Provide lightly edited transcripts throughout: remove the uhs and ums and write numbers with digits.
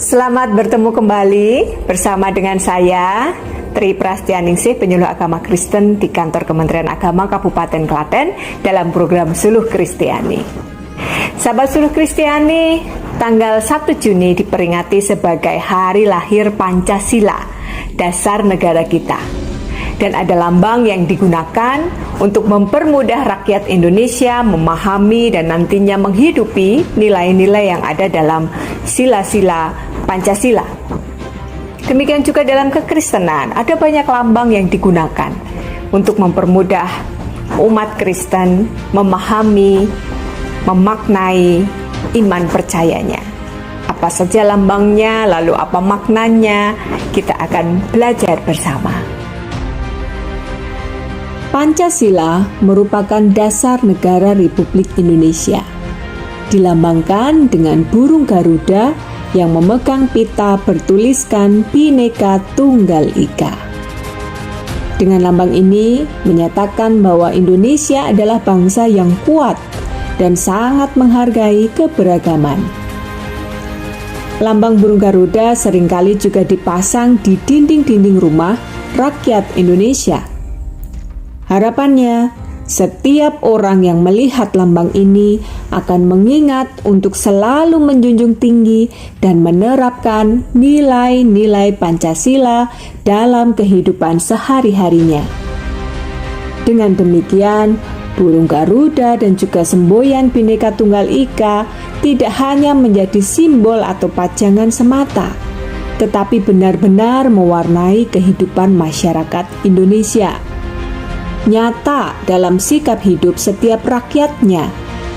Selamat bertemu kembali bersama dengan saya, Tri Prastianingsih, penyuluh agama Kristen di kantor Kementerian Agama Kabupaten Klaten dalam program Suluh Kristiani. Sahabat Suluh Kristiani, tanggal 1 Juni diperingati sebagai hari lahir Pancasila, dasar negara kita. Dan ada lambang yang digunakan untuk mempermudah rakyat Indonesia memahami dan nantinya menghidupi nilai-nilai yang ada dalam sila-sila Pancasila. Demikian juga dalam kekristenan, ada banyak lambang yang digunakan untuk mempermudah umat Kristen memahami, memaknai iman percayanya. Apa saja lambangnya, lalu apa maknanya, kita akan belajar bersama. Pancasila merupakan dasar negara Republik Indonesia. Dilambangkan dengan burung Garuda yang memegang pita bertuliskan Bhinneka Tunggal Ika. Dengan lambang ini menyatakan bahwa Indonesia adalah bangsa yang kuat dan sangat menghargai keberagaman. Lambang burung Garuda seringkali juga dipasang di dinding-dinding rumah rakyat Indonesia. Harapannya, setiap orang yang melihat lambang ini akan mengingat untuk selalu menjunjung tinggi dan menerapkan nilai-nilai Pancasila dalam kehidupan sehari-harinya. Dengan demikian, burung Garuda dan juga semboyan Bhinneka Tunggal Ika tidak hanya menjadi simbol atau pajangan semata, tetapi benar-benar mewarnai kehidupan masyarakat Indonesia. Nyata dalam sikap hidup setiap rakyatnya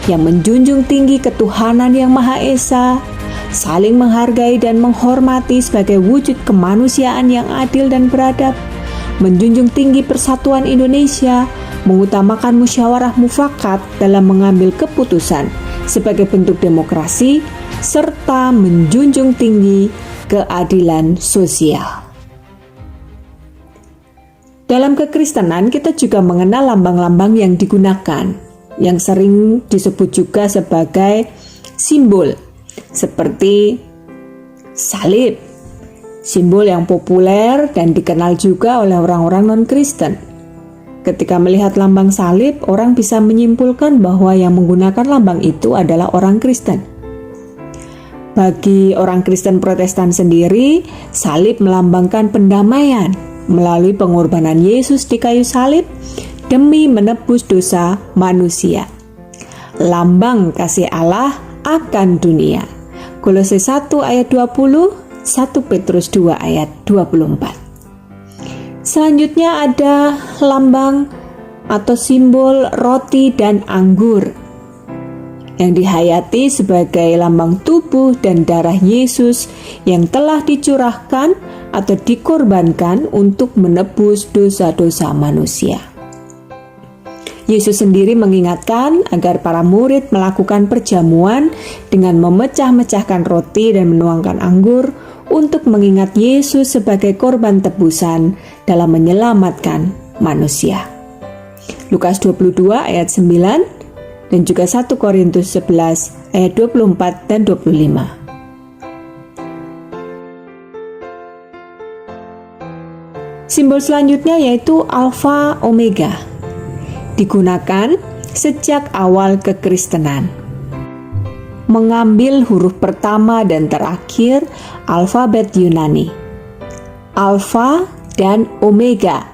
yang menjunjung tinggi ketuhanan yang Maha Esa, saling menghargai dan menghormati sebagai wujud kemanusiaan yang adil dan beradab, menjunjung tinggi persatuan Indonesia, mengutamakan musyawarah mufakat dalam mengambil keputusan sebagai bentuk demokrasi, serta menjunjung tinggi keadilan sosial. Dalam kekristenan, kita juga mengenal lambang-lambang yang digunakan, yang sering disebut juga sebagai simbol, seperti salib, simbol yang populer dan dikenal juga oleh orang-orang non-Kristen. Ketika melihat lambang salib, orang bisa menyimpulkan bahwa yang menggunakan lambang itu adalah orang Kristen. Bagi orang Kristen Protestan sendiri, salib melambangkan pendamaian melalui pengorbanan Yesus di kayu salib demi menebus dosa manusia. Lambang kasih Allah akan dunia. Kolose 1 ayat 20, 1 Petrus 2 ayat 24. Selanjutnya ada lambang atau simbol roti dan anggur yang dihayati sebagai lambang tubuh dan darah Yesus yang telah dicurahkan atau dikorbankan untuk menebus dosa-dosa manusia. Yesus sendiri mengingatkan agar para murid melakukan perjamuan dengan memecah-mecahkan roti dan menuangkan anggur untuk mengingat Yesus sebagai korban tebusan dalam menyelamatkan manusia. Lukas 22 ayat 9 dan juga 1 Korintus 11 ayat 24 dan 25. Simbol selanjutnya yaitu Alfa Omega, digunakan sejak awal kekristenan. Mengambil huruf pertama dan terakhir alfabet Yunani, Alfa dan Omega,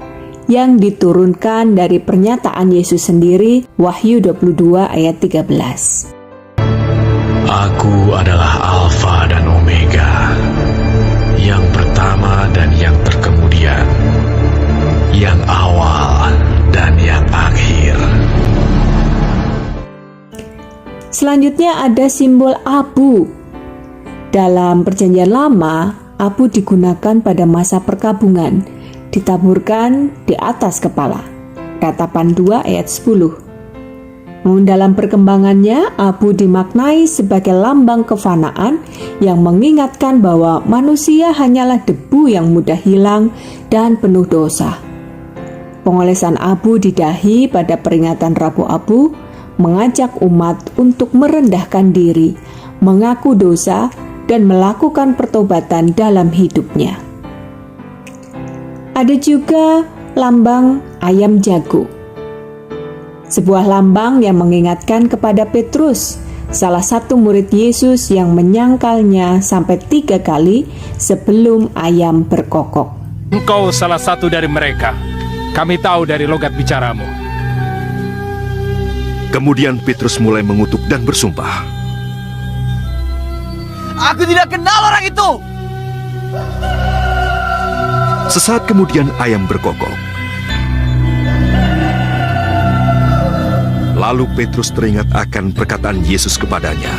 yang diturunkan dari pernyataan Yesus sendiri, Wahyu 22 ayat 13. Aku adalah Alfa dan Omega, yang pertama dan yang terkemudian, yang awal dan yang akhir. Selanjutnya ada simbol abu. Dalam Perjanjian Lama, abu digunakan pada masa perkabungan, ditaburkan di atas kepala. Ratapan 2 ayat 10. Dalam perkembangannya, abu dimaknai sebagai lambang kefanaan yang mengingatkan bahwa manusia hanyalah debu yang mudah hilang dan penuh dosa. Pengolesan abu di dahi pada peringatan Rabu Abu mengajak umat untuk merendahkan diri, mengaku dosa, dan melakukan pertobatan dalam hidupnya. Ada juga lambang ayam jago, sebuah lambang yang mengingatkan kepada Petrus, salah satu murid Yesus yang menyangkalnya sampai 3 kali sebelum ayam berkokok. Engkau salah satu dari mereka. Kami tahu dari logat bicaramu. Kemudian Petrus mulai mengutuk dan bersumpah, Aku tidak kenal orang itu. sesaat kemudian ayam berkokok. Lalu Petrus teringat akan perkataan Yesus kepadanya,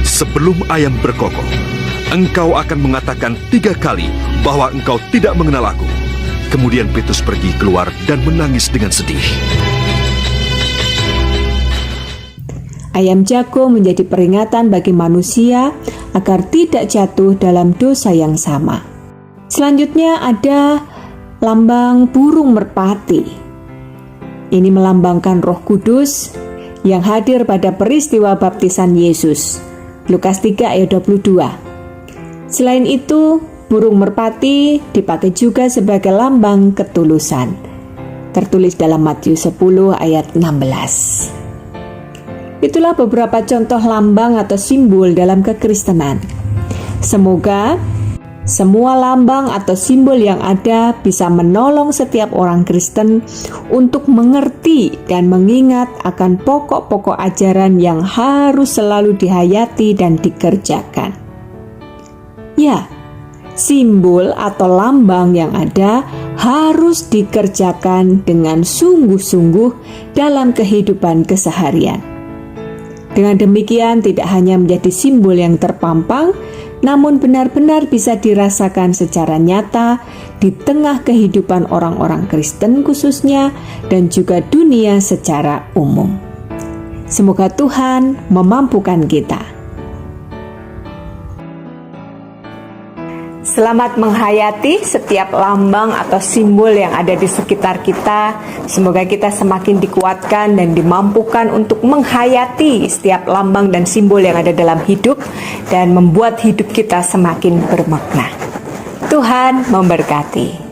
sebelum ayam berkokok, engkau akan mengatakan 3 kali bahwa engkau tidak mengenal aku. Kemudian Petrus pergi keluar dan menangis dengan sedih. Ayam jago menjadi peringatan bagi manusia agar tidak jatuh dalam dosa yang sama. Selanjutnya ada lambang burung merpati. Ini melambangkan Roh Kudus yang hadir pada peristiwa baptisan Yesus. Lukas 3 ayat 22. Selain itu, burung merpati dipakai juga sebagai lambang ketulusan. Tertulis dalam Matius 10 ayat 16. Itulah beberapa contoh lambang atau simbol dalam kekristenan. Semoga semua lambang atau simbol yang ada bisa menolong setiap orang Kristen untuk mengerti dan mengingat akan pokok-pokok ajaran yang harus selalu dihayati dan dikerjakan. Ya, simbol atau lambang yang ada harus dikerjakan dengan sungguh-sungguh dalam kehidupan keseharian. Dengan demikian tidak hanya menjadi simbol yang terpampang, namun benar-benar bisa dirasakan secara nyata di tengah kehidupan orang-orang Kristen khususnya dan juga dunia secara umum. Semoga Tuhan memampukan kita. Selamat menghayati setiap lambang atau simbol yang ada di sekitar kita. Semoga kita semakin dikuatkan dan dimampukan untuk menghayati setiap lambang dan simbol yang ada dalam hidup dan membuat hidup kita semakin bermakna. Tuhan memberkati.